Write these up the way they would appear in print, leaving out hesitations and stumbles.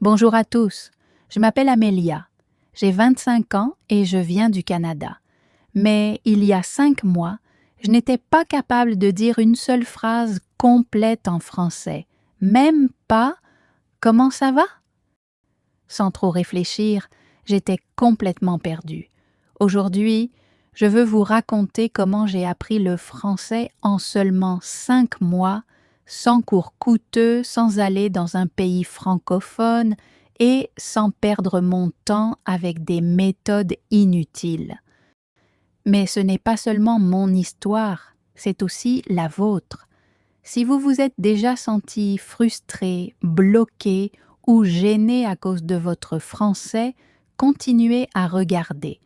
Bonjour à tous, je m'appelle Amélia. J'ai 25 ans et je viens du Canada. Mais il y a 5 mois, je n'étais pas capable de dire une seule phrase complète en français, même pas « Comment ça va ?» Sans trop réfléchir, j'étais complètement perdue. Aujourd'hui, je veux vous raconter comment j'ai appris le français en seulement 5 mois, sans cours coûteux, sans aller dans un pays francophone et sans perdre mon temps avec des méthodes inutiles. Mais ce n'est pas seulement mon histoire, c'est aussi la vôtre. Si vous vous êtes déjà senti frustré, bloqué ou gêné à cause de votre français, continuez à regarder,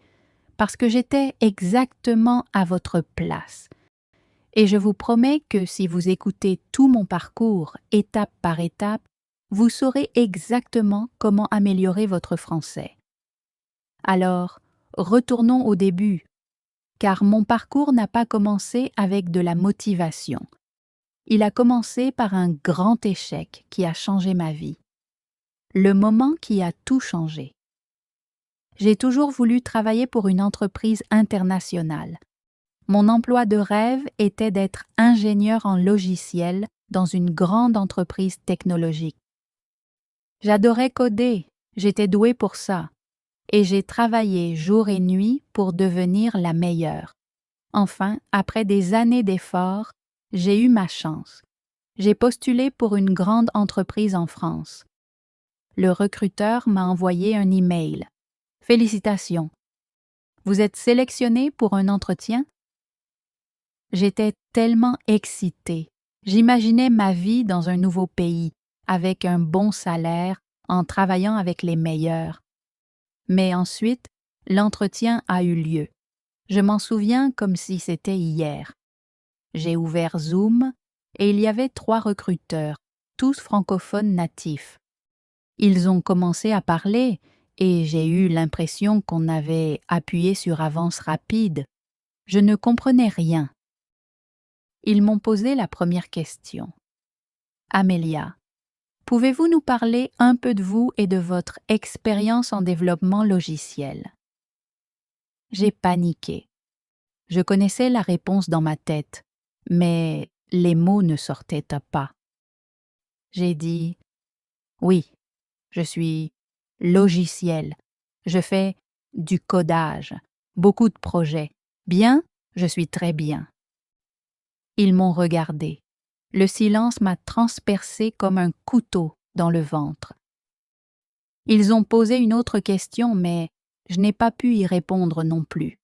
parce que j'étais exactement à votre place. Et je vous promets que si vous écoutez tout mon parcours, étape par étape, vous saurez exactement comment améliorer votre français. Alors, retournons au début, car mon parcours n'a pas commencé avec de la motivation. Il a commencé par un grand échec qui a changé ma vie. Le moment qui a tout changé. J'ai toujours voulu travailler pour une entreprise internationale. Mon emploi de rêve était d'être ingénieur en logiciel dans une grande entreprise technologique. J'adorais coder, j'étais douée pour ça, et j'ai travaillé jour et nuit pour devenir la meilleure. Enfin, après des années d'efforts, j'ai eu ma chance. J'ai postulé pour une grande entreprise en France. Le recruteur m'a envoyé un email. Félicitations. Vous êtes sélectionné pour un entretien? J'étais tellement excitée. J'imaginais ma vie dans un nouveau pays, avec un bon salaire, en travaillant avec les meilleurs. Mais ensuite, l'entretien a eu lieu. Je m'en souviens comme si c'était hier. J'ai ouvert Zoom et il y avait 3 recruteurs, tous francophones natifs. Ils ont commencé à parler et j'ai eu l'impression qu'on avait appuyé sur avance rapide. Je ne comprenais rien. Ils m'ont posé la première question. Amélia, pouvez-vous nous parler un peu de vous et de votre expérience en développement logiciel? J'ai paniqué. Je connaissais la réponse dans ma tête, mais les mots ne sortaient pas. J'ai dit « Oui, je suis logiciel. Je fais du codage, beaucoup de projets. Bien, je suis très bien. » Ils m'ont regardé. Le silence m'a transpercé comme un couteau dans le ventre. Ils ont posé une autre question, mais je n'ai pas pu y répondre non plus.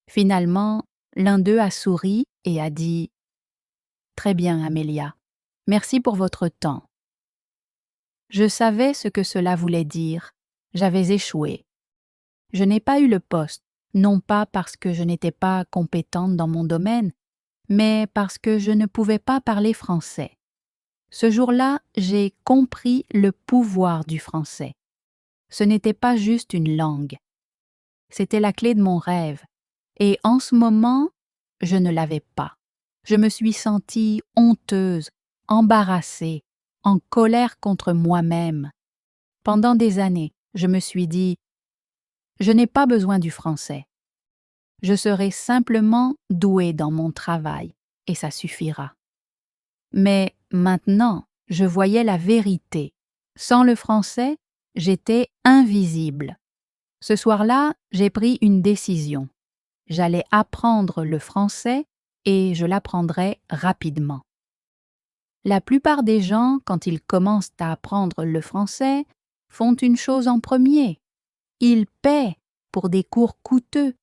Finalement, l'un d'eux a souri et a dit « Très bien, Amélia. Merci pour votre temps. » Je savais ce que cela voulait dire. J'avais échoué. Je n'ai pas eu le poste, non pas parce que je n'étais pas compétente dans mon domaine, mais parce que je ne pouvais pas parler français. Ce jour-là, j'ai compris le pouvoir du français. Ce n'était pas juste une langue. C'était la clé de mon rêve. Et en ce moment, je ne l'avais pas. Je me suis sentie honteuse, embarrassée, en colère contre moi-même. Pendant des années, je me suis dit « Je n'ai pas besoin du français. Je serai simplement douée dans mon travail et ça suffira. » Mais maintenant, je voyais la vérité. Sans le français, j'étais invisible. Ce soir-là, j'ai pris une décision. J'allais apprendre le français et je l'apprendrais rapidement. La plupart des gens, quand ils commencent à apprendre le français, font une chose en premier. Ils paient pour des cours coûteux,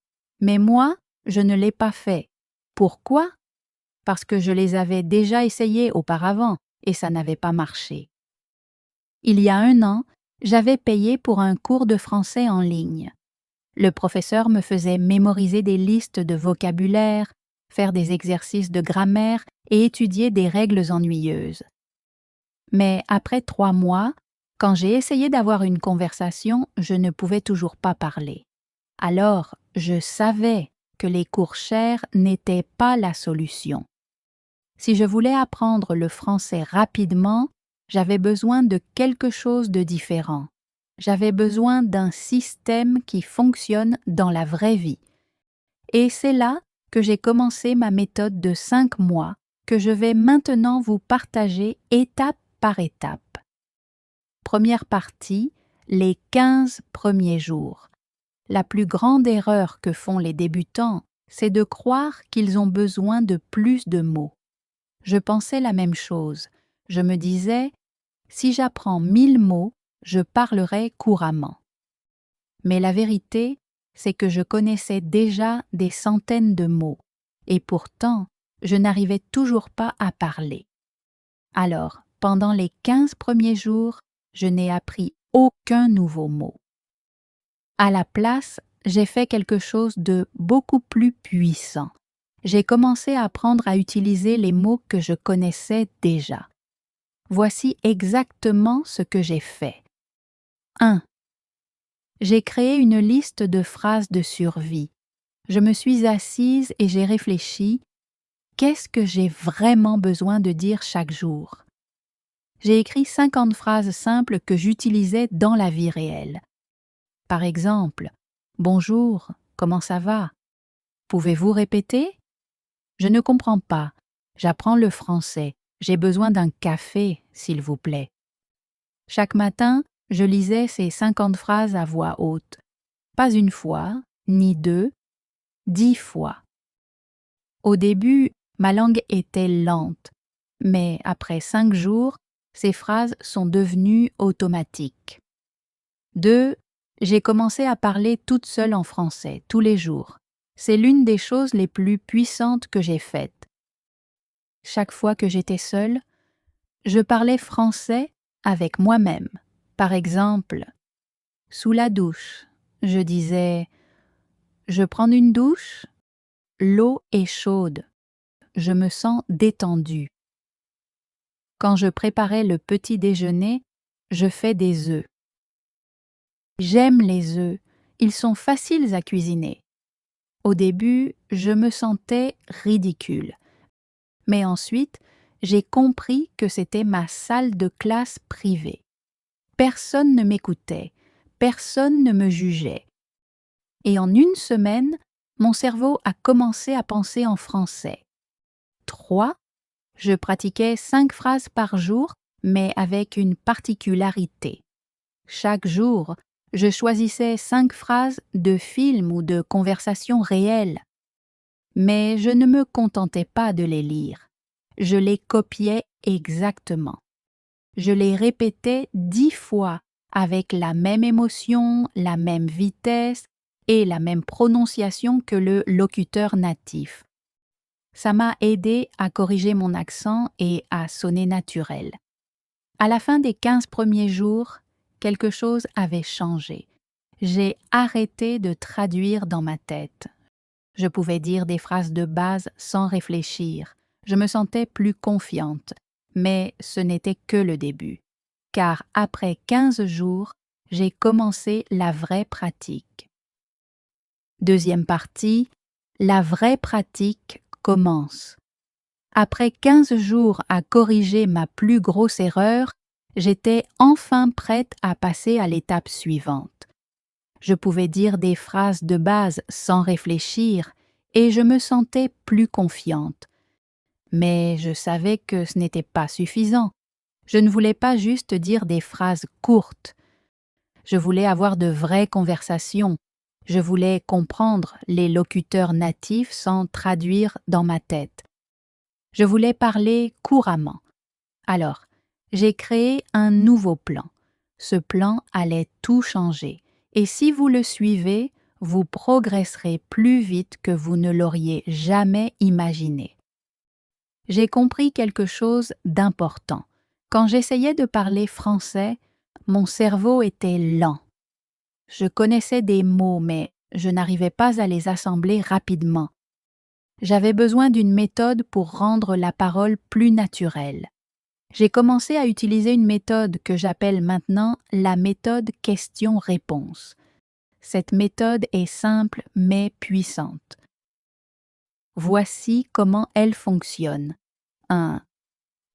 mais moi, je ne l'ai pas fait. Pourquoi? Parce que je les avais déjà essayés auparavant et ça n'avait pas marché. Il y a 1 an, j'avais payé pour un cours de français en ligne. Le professeur me faisait mémoriser des listes de vocabulaire, faire des exercices de grammaire et étudier des règles ennuyeuses. Mais après 3 mois, quand j'ai essayé d'avoir une conversation, je ne pouvais toujours pas parler. Alors, je savais que les cours chers n'étaient pas la solution. Si je voulais apprendre le français rapidement, J'avais besoin de quelque chose de différent. J'avais besoin d'un système qui fonctionne dans la vraie vie. Et c'est là que j'ai commencé ma méthode de 5 mois que je vais maintenant vous partager étape par étape. Première partie, les 15 premiers jours. La plus grande erreur que font les débutants, c'est de croire qu'ils ont besoin de plus de mots. Je pensais la même chose. Je me disais, si j'apprends 1000 mots, je parlerai couramment. Mais la vérité, c'est que je connaissais déjà des centaines de mots, et pourtant, je n'arrivais toujours pas à parler. Alors, pendant les 15 premiers jours, je n'ai appris aucun nouveau mot. À la place, j'ai fait quelque chose de beaucoup plus puissant. J'ai commencé à apprendre à utiliser les mots que je connaissais déjà. Voici exactement ce que j'ai fait. 1. J'ai créé une liste de phrases de survie. Je me suis assise et j'ai réfléchi. Qu'est-ce que j'ai vraiment besoin de dire chaque jour? J'ai écrit 50 phrases simples que j'utilisais dans la vie réelle. Par exemple, « Bonjour, comment ça va? Pouvez-vous répéter? Je ne comprends pas. J'apprends le français. J'ai besoin d'un café, s'il vous plaît. » Chaque matin, je lisais ces 50 phrases à voix haute. Pas une fois, ni deux, 10 fois. Au début, ma langue était lente, mais après 5 jours, ces phrases sont devenues automatiques. 2. J'ai commencé à parler toute seule en français, tous les jours. C'est l'une des choses les plus puissantes que j'ai faites. Chaque fois que j'étais seule, je parlais français avec moi-même. Par exemple, sous la douche, je disais « Je prends une douche, l'eau est chaude, je me sens détendue. » Quand je préparais le petit déjeuner, je fais des œufs. J'aime les œufs, ils sont faciles à cuisiner. Au début, je me sentais ridicule. Mais ensuite, j'ai compris que c'était ma salle de classe privée. Personne ne m'écoutait, personne ne me jugeait. Et en une semaine, mon cerveau a commencé à penser en français. 3. Je pratiquais 5 phrases par jour, mais avec une particularité. Chaque jour, je choisissais 5 phrases de films ou de conversations réelles. Mais je ne me contentais pas de les lire. Je les copiais exactement. Je les répétais 10 fois avec la même émotion, la même vitesse et la même prononciation que le locuteur natif. Ça m'a aidé à corriger mon accent et à sonner naturel. À la fin des 15 premiers jours, quelque chose avait changé. J'ai arrêté de traduire dans ma tête. Je pouvais dire des phrases de base sans réfléchir. Je me sentais plus confiante, mais ce n'était que le début. Car après 15 jours, j'ai commencé la vraie pratique. Deuxième partie, la vraie pratique commence. Après 15 jours à corriger ma plus grosse erreur, j'étais enfin prête à passer à l'étape suivante. Je pouvais dire des phrases de base sans réfléchir et je me sentais plus confiante. Mais je savais que ce n'était pas suffisant. Je ne voulais pas juste dire des phrases courtes. Je voulais avoir de vraies conversations. Je voulais comprendre les locuteurs natifs sans traduire dans ma tête. Je voulais parler couramment. Alors, j'ai créé un nouveau plan. Ce plan allait tout changer. Et si vous le suivez, vous progresserez plus vite que vous ne l'auriez jamais imaginé. J'ai compris quelque chose d'important. Quand j'essayais de parler français, mon cerveau était lent. Je connaissais des mots, mais je n'arrivais pas à les assembler rapidement. J'avais besoin d'une méthode pour rendre la parole plus naturelle. J'ai commencé à utiliser une méthode que j'appelle maintenant la méthode question-réponse. Cette méthode est simple mais puissante. Voici comment elle fonctionne. 1.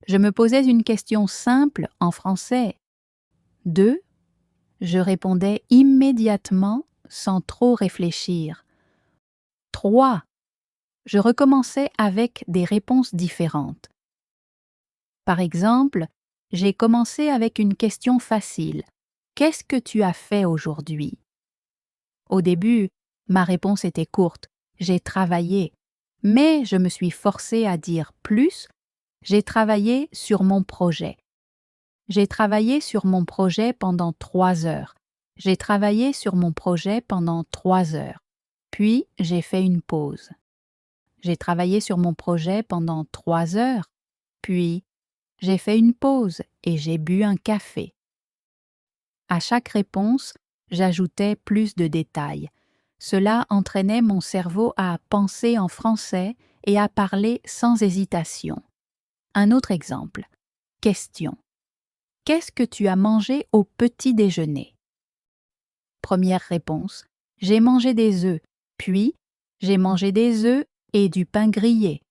Je me posais une question simple en français. 2. Je répondais immédiatement sans trop réfléchir. 3. Je recommençais avec des réponses différentes. Par exemple, j'ai commencé avec une question facile. Qu'est-ce que tu as fait aujourd'hui? Au début, ma réponse était courte. J'ai travaillé. Mais je me suis forcée à dire plus. J'ai travaillé sur mon projet. J'ai travaillé sur mon projet pendant 3 heures. J'ai travaillé sur mon projet pendant 3 heures. Puis, j'ai fait une pause. J'ai travaillé sur mon projet pendant 3 heures. Puis, j'ai fait une pause et j'ai bu un café. À chaque réponse, j'ajoutais plus de détails. Cela entraînait mon cerveau à penser en français et à parler sans hésitation. Un autre exemple. Question. Qu'est-ce que tu as mangé au petit déjeuner? Première réponse. J'ai mangé des œufs. Puis, j'ai mangé des œufs et du pain grillé.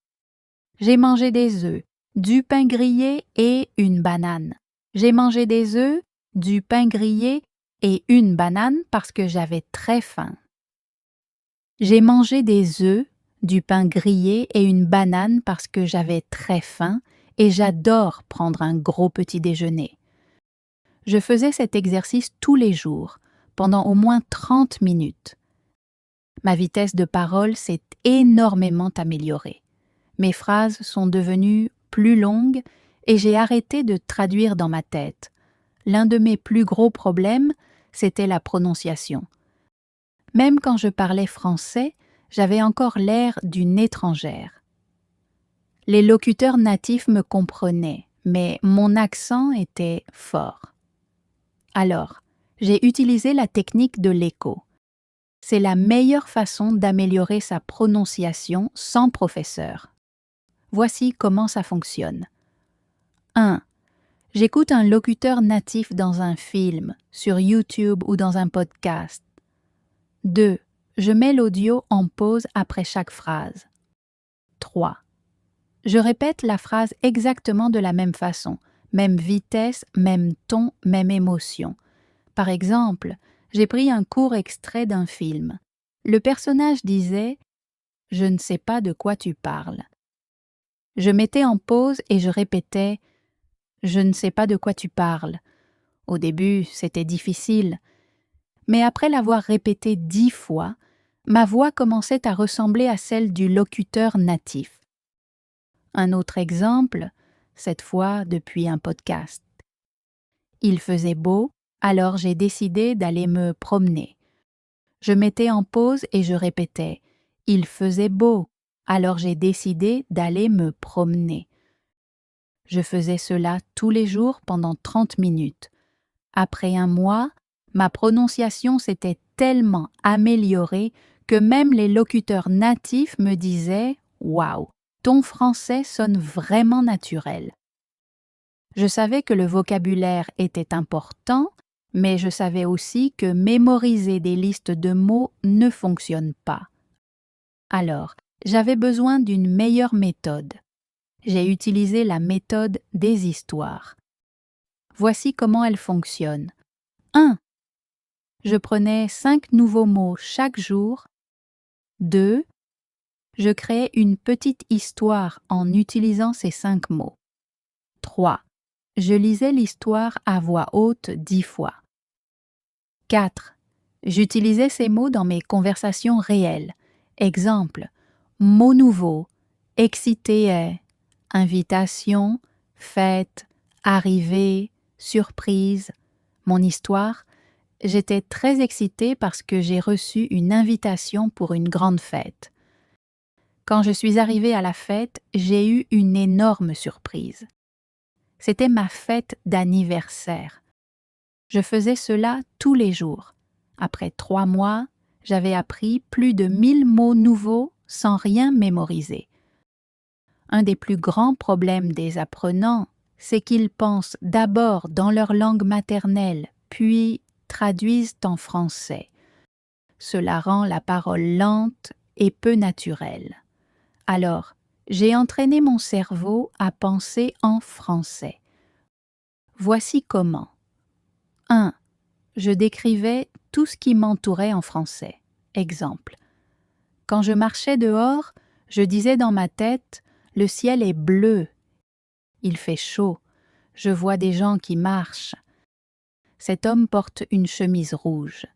J'ai mangé des œufs, du pain grillé et une banane. J'ai mangé des œufs, du pain grillé et une banane parce que j'avais très faim. J'ai mangé des œufs, du pain grillé et une banane parce que j'avais très faim et j'adore prendre un gros petit déjeuner. Je faisais cet exercice tous les jours, pendant au moins 30 minutes. Ma vitesse de parole s'est énormément améliorée. Mes phrases sont devenues plus longues et j'ai arrêté de traduire dans ma tête. L'un de mes plus gros problèmes, c'était la prononciation. Même quand je parlais français, j'avais encore l'air d'une étrangère. Les locuteurs natifs me comprenaient, mais mon accent était fort. Alors, j'ai utilisé la technique de l'écho. C'est la meilleure façon d'améliorer sa prononciation sans professeur. Voici comment ça fonctionne. 1. J'écoute un locuteur natif dans un film, sur YouTube ou dans un podcast. 2. Je mets l'audio en pause après chaque phrase. 3. Je répète la phrase exactement de la même façon, même vitesse, même ton, même émotion. Par exemple, j'ai pris un court extrait d'un film. Le personnage disait « Je ne sais pas de quoi tu parles ». Je mettais en pause et je répétais « Je ne sais pas de quoi tu parles ». Au début, c'était difficile. Mais après l'avoir répété 10 fois, ma voix commençait à ressembler à celle du locuteur natif. Un autre exemple, cette fois depuis un podcast. Il faisait beau, alors j'ai décidé d'aller me promener. Je mettais en pause et je répétais « Il faisait beau, alors j'ai décidé d'aller me promener ». Je faisais cela tous les jours pendant 30 minutes. Après un mois, ma prononciation s'était tellement améliorée que même les locuteurs natifs me disaient « Waouh, ton français sonne vraiment naturel ». Je savais que le vocabulaire était important, mais je savais aussi que mémoriser des listes de mots ne fonctionne pas. Alors, j'avais besoin d'une meilleure méthode. J'ai utilisé la méthode des histoires. Voici comment elle fonctionne. 1. Je prenais 5 nouveaux mots chaque jour. 2. Je créais une petite histoire en utilisant ces 5 mots. 3. Je lisais l'histoire à voix haute 10 fois. 4. J'utilisais ces mots dans mes conversations réelles. Exemple, mot nouveau, excité est, invitation, fête, arrivée, surprise. Mon histoire, j'étais très excitée parce que j'ai reçu une invitation pour une grande fête. Quand je suis arrivée à la fête, j'ai eu une énorme surprise. C'était ma fête d'anniversaire. Je faisais cela tous les jours. Après 3 mois, j'avais appris plus de 1000 mots nouveaux sans rien mémoriser. Un des plus grands problèmes des apprenants, c'est qu'ils pensent d'abord dans leur langue maternelle, puis traduisent en français. Cela rend la parole lente et peu naturelle. Alors, J'ai entraîné mon cerveau à penser en français. Voici comment. 1. Je décrivais tout ce qui m'entourait en français. Exemple. Quand je marchais dehors, je disais dans ma tête « Le ciel est bleu. Il fait chaud. Je vois des gens qui marchent. Cet homme porte une chemise rouge. »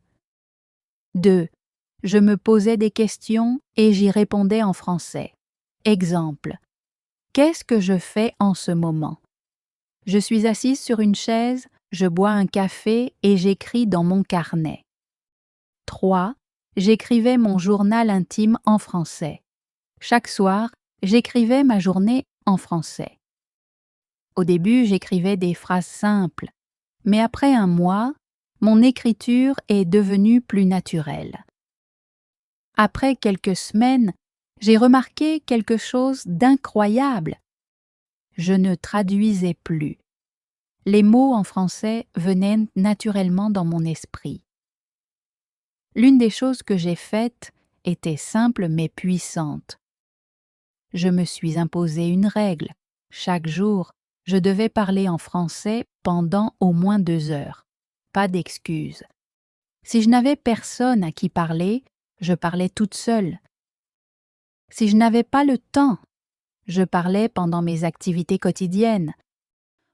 2. Je me posais des questions et j'y répondais en français. Exemple. Qu'est-ce que je fais en ce moment? Je suis assise sur une chaise, je bois un café et j'écris dans mon carnet. 3. J'écrivais mon journal intime en français. Chaque soir, j'écrivais ma journée en français. Au début, j'écrivais des phrases simples, mais après un mois, mon écriture est devenue plus naturelle. Après quelques semaines, j'ai remarqué quelque chose d'incroyable. Je ne traduisais plus. Les mots en français venaient naturellement dans mon esprit. L'une des choses que j'ai faites était simple mais puissante. Je me suis imposé une règle. Chaque jour, je devais parler en français pendant au moins 2 heures. Pas d'excuses. Si je n'avais personne à qui parler, je parlais toute seule. Si je n'avais pas le temps, je parlais pendant mes activités quotidiennes,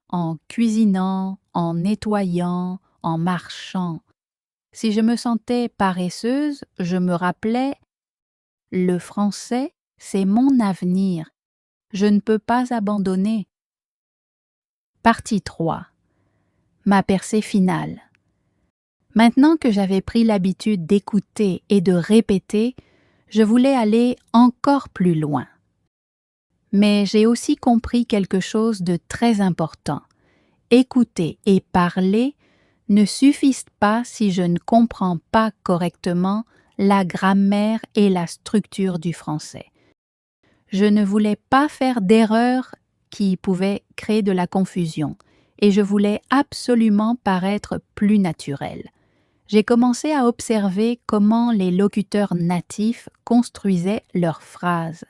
en cuisinant, en nettoyant, en marchant. Si je me sentais paresseuse, je me rappelais « Le français, c'est mon avenir. Je ne peux pas abandonner. » Partie 3. Ma percée finale. Maintenant que j'avais pris l'habitude d'écouter et de répéter, je voulais aller encore plus loin. Mais j'ai aussi compris quelque chose de très important. Écouter et parler ne suffisent pas si je ne comprends pas correctement la grammaire et la structure du français. Je ne voulais pas faire d'erreurs qui pouvaient créer de la confusion et je voulais absolument paraître plus naturel. J'ai commencé à observer comment les locuteurs natifs construisaient leurs phrases.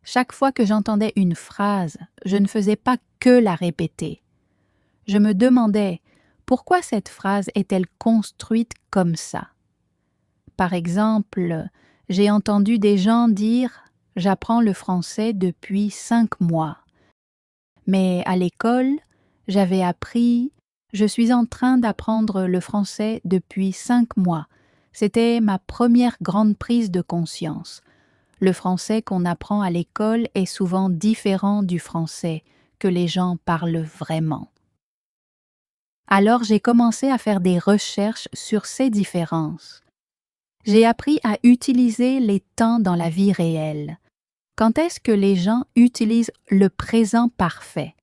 Chaque fois que j'entendais une phrase, je ne faisais pas que la répéter. Je me demandais pourquoi cette phrase est-elle construite comme ça. Par exemple, j'ai entendu des gens dire « J'apprends le français depuis 5 mois ». Mais à l'école, j'avais appris « Je suis en train d'apprendre le français depuis 5 mois ». C'était ma première grande prise de conscience. Le français qu'on apprend à l'école est souvent différent du français que les gens parlent vraiment. Alors j'ai commencé à faire des recherches sur ces différences. J'ai appris à utiliser les temps dans la vie réelle. Quand est-ce que les gens utilisent le présent parfait?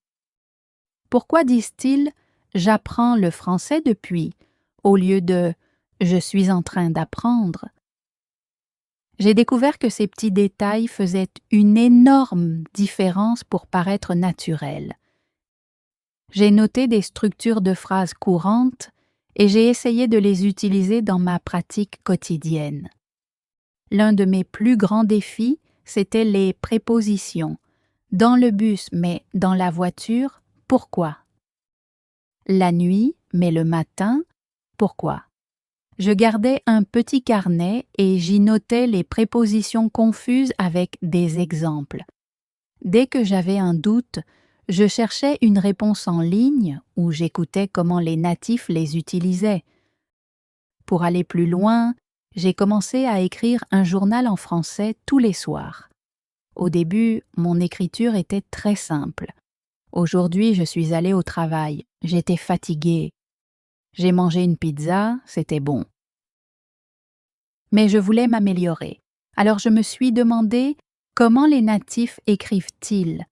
Pourquoi disent-ils « j'apprends le français depuis » au lieu de « je suis en train d'apprendre » ? J'ai découvert que ces petits détails faisaient une énorme différence pour paraître naturel. J'ai noté des structures de phrases courantes et j'ai essayé de les utiliser dans ma pratique quotidienne. L'un de mes plus grands défis, c'était les prépositions. Dans le bus, mais dans la voiture, pourquoi? La nuit, mais le matin, pourquoi? Je gardais un petit carnet et j'y notais les prépositions confuses avec des exemples. Dès que j'avais un doute, je cherchais une réponse en ligne ou j'écoutais comment les natifs les utilisaient. Pour aller plus loin, j'ai commencé à écrire un journal en français tous les soirs. Au début, mon écriture était très simple. Aujourd'hui, je suis allée au travail. J'étais fatiguée. J'ai mangé une pizza, c'était bon. Mais je voulais m'améliorer. Alors je me suis demandé comment les natifs écrivent-ils.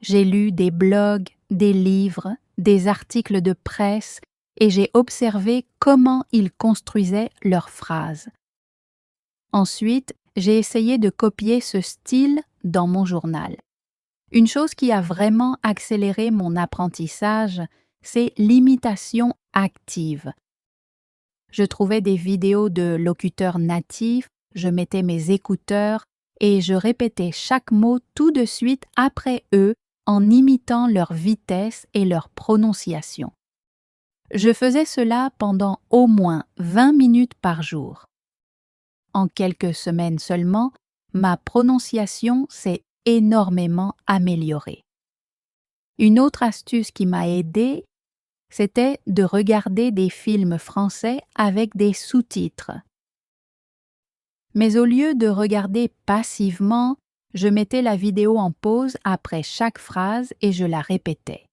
J'ai lu des blogs, des livres, des articles de presse et j'ai observé comment ils construisaient leurs phrases. Ensuite, j'ai essayé de copier ce style dans mon journal. Une chose qui a vraiment accéléré mon apprentissage, c'est l'imitation active. Je trouvais des vidéos de locuteurs natifs, je mettais mes écouteurs et je répétais chaque mot tout de suite après eux en imitant leur vitesse et leur prononciation. Je faisais cela pendant au moins 20 minutes par jour. En quelques semaines seulement, ma prononciation s'est énormément améliorée. Une autre astuce qui m'a aidée, c'était de regarder des films français avec des sous-titres. Mais au lieu de regarder passivement, je mettais la vidéo en pause après chaque phrase et je la répétais.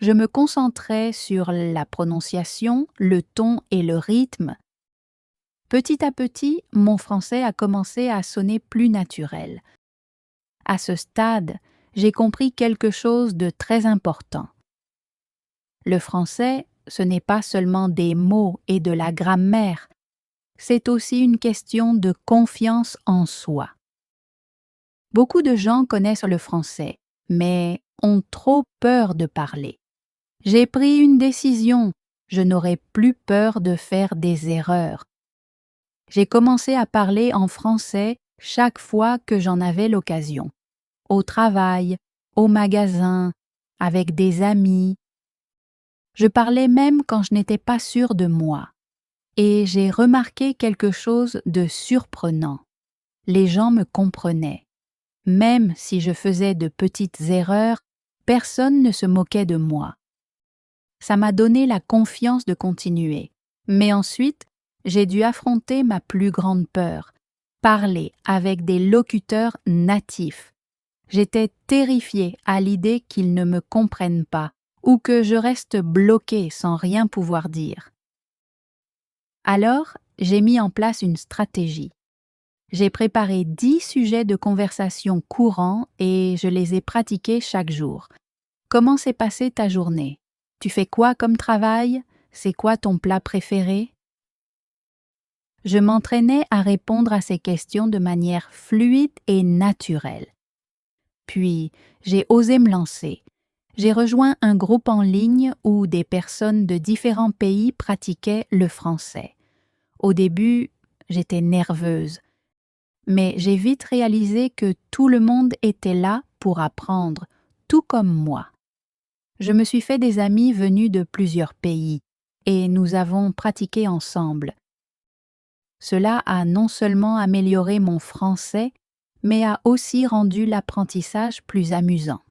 Je me concentrais sur la prononciation, le ton et le rythme. Petit à petit, mon français a commencé à sonner plus naturel. À ce stade, j'ai compris quelque chose de très important. Le français, ce n'est pas seulement des mots et de la grammaire, c'est aussi une question de confiance en soi. Beaucoup de gens connaissent le français, mais ont trop peur de parler. J'ai pris une décision, je n'aurai plus peur de faire des erreurs. J'ai commencé à parler en français chaque fois que j'en avais l'occasion. Au travail, au magasin, avec des amis. Je parlais même quand je n'étais pas sûre de moi. Et j'ai remarqué quelque chose de surprenant. Les gens me comprenaient. Même si je faisais de petites erreurs, personne ne se moquait de moi. Ça m'a donné la confiance de continuer. Mais ensuite, j'ai dû affronter ma plus grande peur, parler avec des locuteurs natifs. J'étais terrifiée à l'idée qu'ils ne me comprennent pas ou que je reste bloquée sans rien pouvoir dire. Alors, j'ai mis en place une stratégie. J'ai préparé 10 sujets de conversation courants et je les ai pratiqués chaque jour. Comment s'est passée ta journée? Tu fais quoi comme travail? C'est quoi ton plat préféré? Je m'entraînais à répondre à ces questions de manière fluide et naturelle. Puis, j'ai osé me lancer. J'ai rejoint un groupe en ligne où des personnes de différents pays pratiquaient le français. Au début, j'étais nerveuse, mais j'ai vite réalisé que tout le monde était là pour apprendre, tout comme moi. Je me suis fait des amis venus de plusieurs pays et nous avons pratiqué ensemble. Cela a non seulement amélioré mon français, mais a aussi rendu l'apprentissage plus amusant.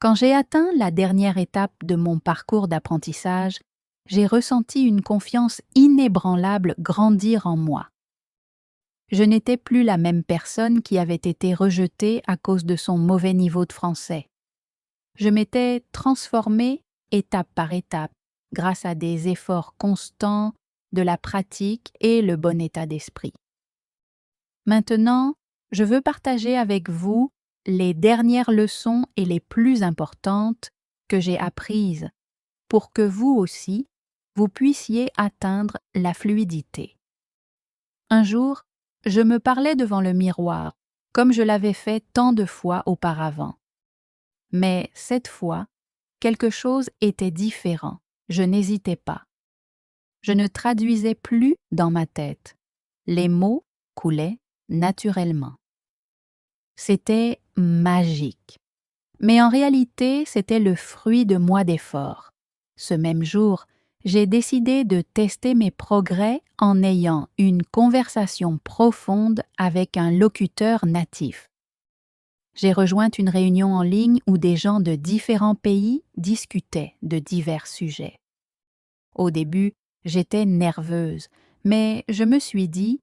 Quand j'ai atteint la dernière étape de mon parcours d'apprentissage, j'ai ressenti une confiance inébranlable grandir en moi. Je n'étais plus la même personne qui avait été rejetée à cause de son mauvais niveau de français. Je m'étais transformée étape par étape, grâce à des efforts constants, de la pratique et le bon état d'esprit. Maintenant, je veux partager avec vous les dernières leçons et les plus importantes que j'ai apprises pour que vous aussi, vous puissiez atteindre la fluidité. Un jour, je me parlais devant le miroir, comme je l'avais fait tant de fois auparavant. Mais cette fois, quelque chose était différent. Je n'hésitais pas. Je ne traduisais plus dans ma tête. Les mots coulaient naturellement. C'était magique. Mais en réalité, c'était le fruit de mois d'efforts. Ce même jour, j'ai décidé de tester mes progrès en ayant une conversation profonde avec un locuteur natif. J'ai rejoint une réunion en ligne où des gens de différents pays discutaient de divers sujets. Au début, j'étais nerveuse, mais je me suis dit,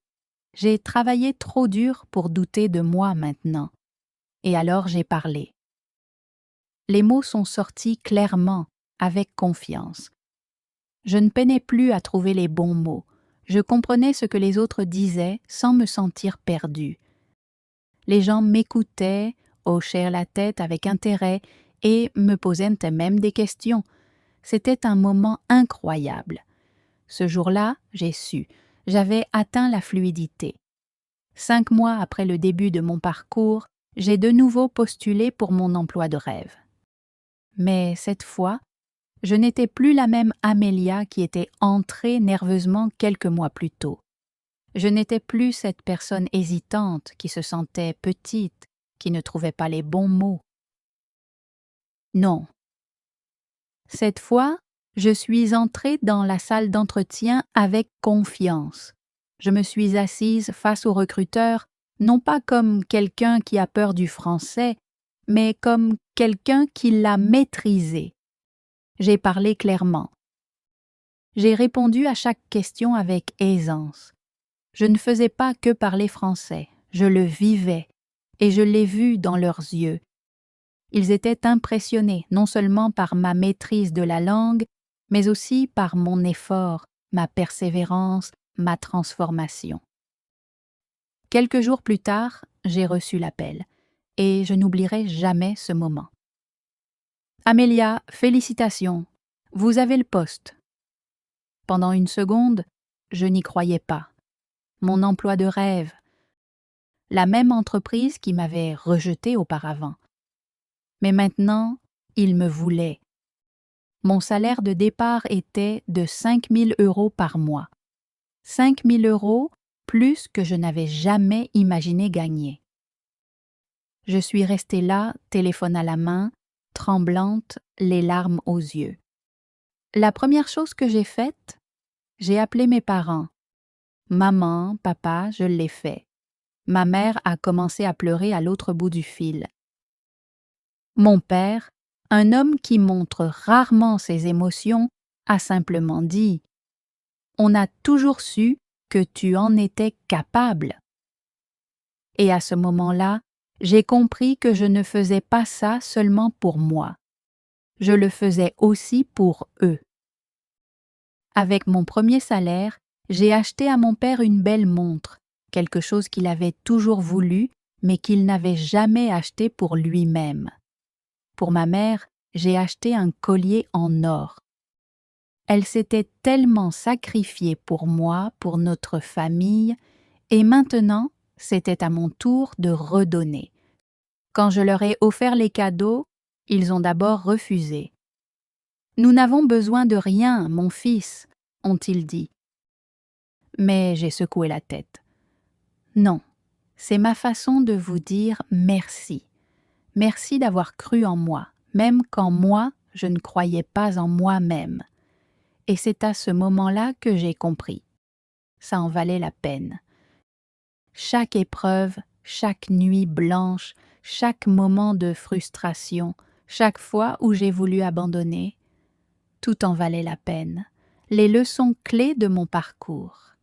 j'ai travaillé trop dur pour douter de moi maintenant. Et alors j'ai parlé. Les mots sont sortis clairement, avec confiance. Je ne peinais plus à trouver les bons mots. Je comprenais ce que les autres disaient sans me sentir perdue. Les gens m'écoutaient, hochaient la tête avec intérêt et me posaient même des questions. C'était un moment incroyable. Ce jour-là, j'ai su, j'avais atteint la fluidité. 5 mois après le début de mon parcours, j'ai de nouveau postulé pour mon emploi de rêve. Mais cette fois, je n'étais plus la même Amélia qui était entrée nerveusement quelques mois plus tôt. Je n'étais plus cette personne hésitante qui se sentait petite, qui ne trouvait pas les bons mots. Non. Cette fois, je suis entrée dans la salle d'entretien avec confiance. Je me suis assise face au recruteur, non pas comme quelqu'un qui a peur du français, mais comme quelqu'un qui l'a maîtrisé. J'ai parlé clairement. J'ai répondu à chaque question avec aisance. Je ne faisais pas que parler français, je le vivais, et je l'ai vu dans leurs yeux. Ils étaient impressionnés non seulement par ma maîtrise de la langue, mais aussi par mon effort, ma persévérance, ma transformation. Quelques jours plus tard, j'ai reçu l'appel, et je n'oublierai jamais ce moment. Amélia, félicitations, vous avez le poste. Pendant une seconde, je n'y croyais pas. Mon emploi de rêve, la même entreprise qui m'avait rejetée auparavant. Mais maintenant, il me voulait. Mon salaire de départ était de 5 000 € par mois. 5 000 € plus que je n'avais jamais imaginé gagner. Je suis restée là, téléphone à la main, tremblante, les larmes aux yeux. La première chose que j'ai faite, j'ai appelé mes parents. Maman, papa, je l'ai fait. Ma mère a commencé à pleurer à l'autre bout du fil. Mon père, un homme qui montre rarement ses émotions, a simplement dit « On a toujours su que tu en étais capable. » Et à ce moment-là, j'ai compris que je ne faisais pas ça seulement pour moi. Je le faisais aussi pour eux. Avec mon premier salaire, j'ai acheté à mon père une belle montre, quelque chose qu'il avait toujours voulu, mais qu'il n'avait jamais acheté pour lui-même. Pour ma mère, j'ai acheté un collier en or. Elle s'était tellement sacrifiée pour moi, pour notre famille, et maintenant, c'était à mon tour de redonner. Quand je leur ai offert les cadeaux, ils ont d'abord refusé. « Nous n'avons besoin de rien, mon fils, » ont-ils dit. Mais j'ai secoué la tête. Non, c'est ma façon de vous dire merci. Merci d'avoir cru en moi, même quand moi, je ne croyais pas en moi-même. Et c'est à ce moment-là que j'ai compris. Ça en valait la peine. Chaque épreuve, chaque nuit blanche, chaque moment de frustration, chaque fois où j'ai voulu abandonner, tout en valait la peine. Les leçons clés de mon parcours.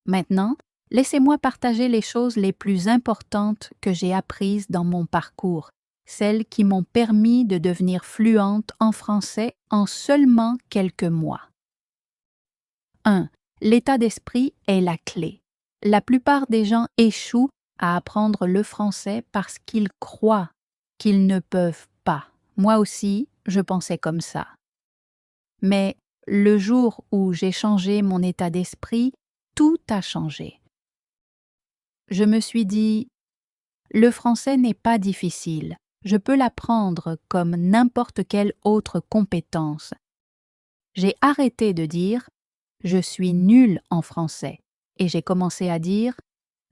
Maintenant, laissez-moi partager les choses les plus importantes que j'ai apprises dans mon parcours, celles qui m'ont permis de devenir fluente en français en seulement quelques mois. 1. L'état d'esprit est la clé. La plupart des gens échouent à apprendre le français parce qu'ils croient qu'ils ne peuvent pas. Moi aussi, je pensais comme ça. Mais le jour où j'ai changé mon état d'esprit, tout a changé. Je me suis dit, le français n'est pas difficile, je peux l'apprendre comme n'importe quelle autre compétence. J'ai arrêté de dire, je suis nulle en français, et j'ai commencé à dire,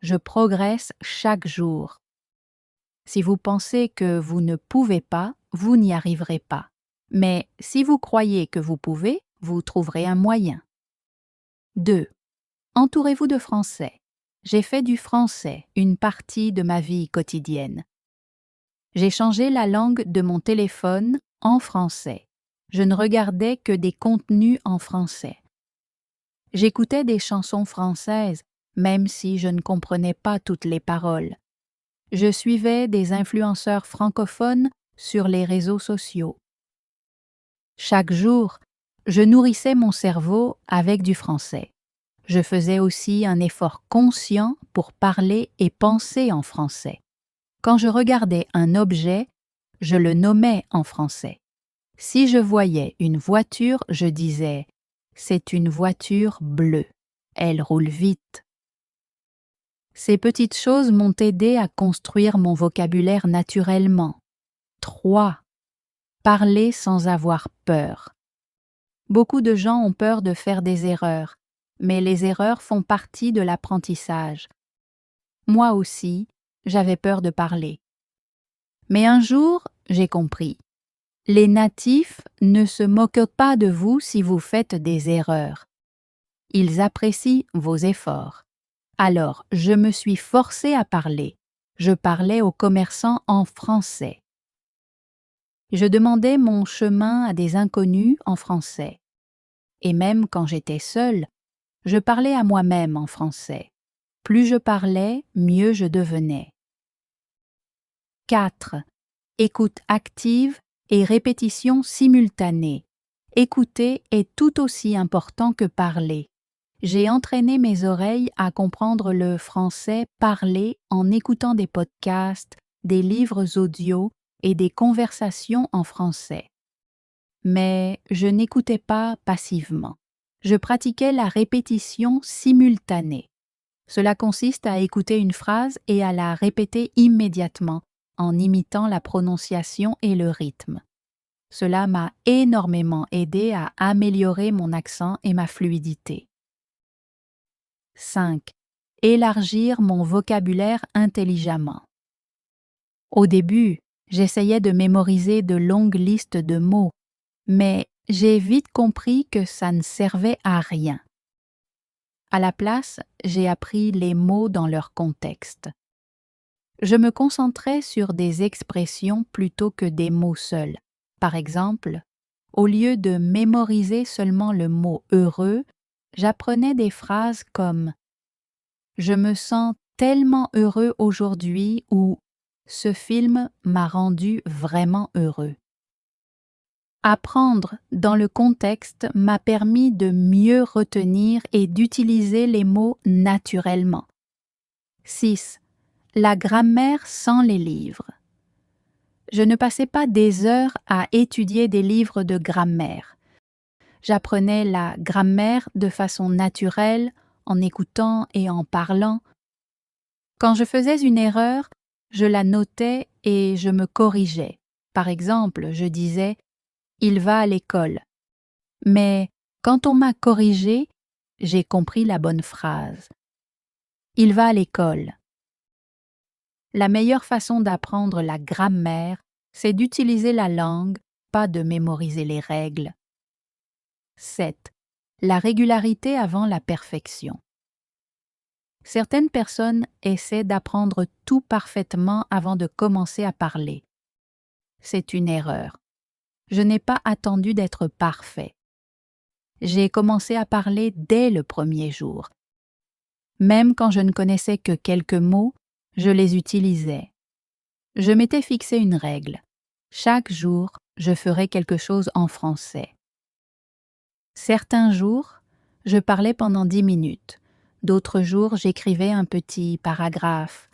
je progresse chaque jour. Si vous pensez que vous ne pouvez pas, vous n'y arriverez pas. Mais si vous croyez que vous pouvez, vous trouverez un moyen. 2. Entourez-vous de français. J'ai fait du français une partie de ma vie quotidienne. J'ai changé la langue de mon téléphone en français. Je ne regardais que des contenus en français. J'écoutais des chansons françaises, même si je ne comprenais pas toutes les paroles. Je suivais des influenceurs francophones sur les réseaux sociaux. Chaque jour, je nourrissais mon cerveau avec du français. Je faisais aussi un effort conscient pour parler et penser en français. Quand je regardais un objet, je le nommais en français. Si je voyais une voiture, je disais « c'est une voiture bleue, elle roule vite ». Ces petites choses m'ont aidé à construire mon vocabulaire naturellement. 3. Parler sans avoir peur. Beaucoup de gens ont peur de faire des erreurs, mais les erreurs font partie de l'apprentissage. Moi aussi, j'avais peur de parler. Mais un jour, j'ai compris. Les natifs ne se moquent pas de vous si vous faites des erreurs. Ils apprécient vos efforts. Alors, je me suis forcée à parler. Je parlais aux commerçants en français. Je demandais mon chemin à des inconnus en français. Et même quand j'étais seule, je parlais à moi-même en français. Plus je parlais, mieux je devenais. 4. Écoute active et répétition simultanée. Écouter est tout aussi important que parler. J'ai entraîné mes oreilles à comprendre le français parlé en écoutant des podcasts, des livres audio et des conversations en français. Mais je n'écoutais pas passivement. Je pratiquais la répétition simultanée. Cela consiste à écouter une phrase et à la répéter immédiatement en imitant la prononciation et le rythme. Cela m'a énormément aidé à améliorer mon accent et ma fluidité. 5. Élargir mon vocabulaire intelligemment. Au début, j'essayais de mémoriser de longues listes de mots, mais j'ai vite compris que ça ne servait à rien. À la place, j'ai appris les mots dans leur contexte. Je me concentrais sur des expressions plutôt que des mots seuls. Par exemple, au lieu de mémoriser seulement le mot heureux, j'apprenais des phrases comme « Je me sens tellement heureux aujourd'hui » ou « Ce film m'a rendu vraiment heureux ». Apprendre dans le contexte m'a permis de mieux retenir et d'utiliser les mots naturellement. 6. La grammaire sans les livres. Je ne passais pas des heures à étudier des livres de grammaire. J'apprenais la grammaire de façon naturelle, en écoutant et en parlant. Quand je faisais une erreur, je la notais et je me corrigeais. Par exemple, je disais « Il va à l'école ». Mais quand on m'a corrigé, j'ai compris la bonne phrase. « Il va à l'école ». La meilleure façon d'apprendre la grammaire, c'est d'utiliser la langue, pas de mémoriser les règles. 7. La régularité avant la perfection. Certaines personnes essaient d'apprendre tout parfaitement avant de commencer à parler. C'est une erreur. Je n'ai pas attendu d'être parfait. J'ai commencé à parler dès le premier jour. Même quand je ne connaissais que quelques mots, je les utilisais. Je m'étais fixé une règle. Chaque jour, je ferais quelque chose en français. Certains jours, je parlais pendant 10 minutes. D'autres jours, j'écrivais un petit paragraphe.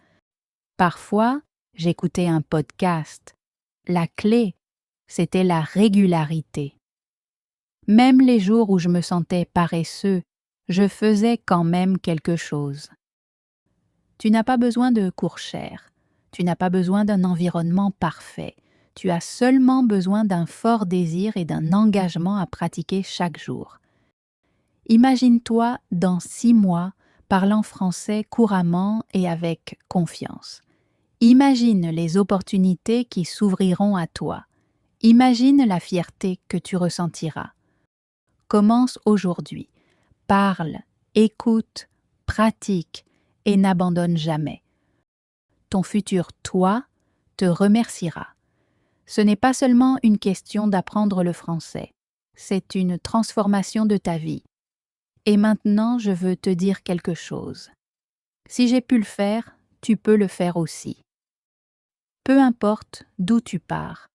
Parfois, j'écoutais un podcast. La clé, c'était la régularité. Même les jours où je me sentais paresseux, je faisais quand même quelque chose. Tu n'as pas besoin de cours chers. Tu n'as pas besoin d'un environnement parfait. Tu as seulement besoin d'un fort désir et d'un engagement à pratiquer chaque jour. Imagine-toi dans 6 mois parlant français couramment et avec confiance. Imagine les opportunités qui s'ouvriront à toi. Imagine la fierté que tu ressentiras. Commence aujourd'hui. Parle, écoute, pratique et n'abandonne jamais. Ton futur toi te remerciera. Ce n'est pas seulement une question d'apprendre le français, c'est une transformation de ta vie. Et maintenant, je veux te dire quelque chose. Si j'ai pu le faire, tu peux le faire aussi. Peu importe d'où tu pars,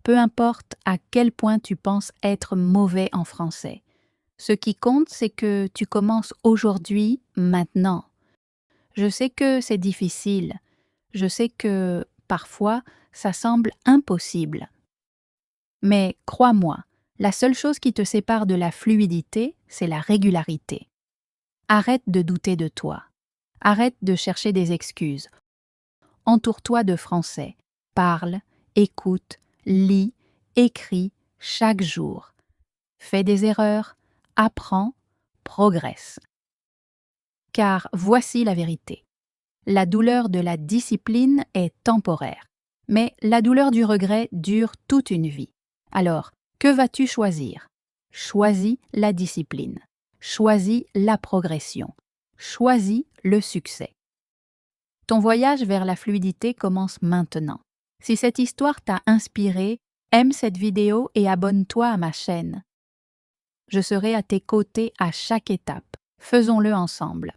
peu importe à quel point tu penses être mauvais en français, ce qui compte, c'est que tu commences aujourd'hui, maintenant. Je sais que c'est difficile. Je sais que, parfois, ça semble impossible. Mais crois-moi, la seule chose qui te sépare de la fluidité, c'est la régularité. Arrête de douter de toi. Arrête de chercher des excuses. Entoure-toi de français. Parle, écoute, lis, écris chaque jour. Fais des erreurs, apprends, progresse. Car voici la vérité. La douleur de la discipline est temporaire, mais la douleur du regret dure toute une vie. Alors, que vas-tu choisir? Choisis la discipline. Choisis la progression. Choisis le succès. Ton voyage vers la fluidité commence maintenant. Si cette histoire t'a inspiré, aime cette vidéo et abonne-toi à ma chaîne. Je serai à tes côtés à chaque étape. Faisons-le ensemble.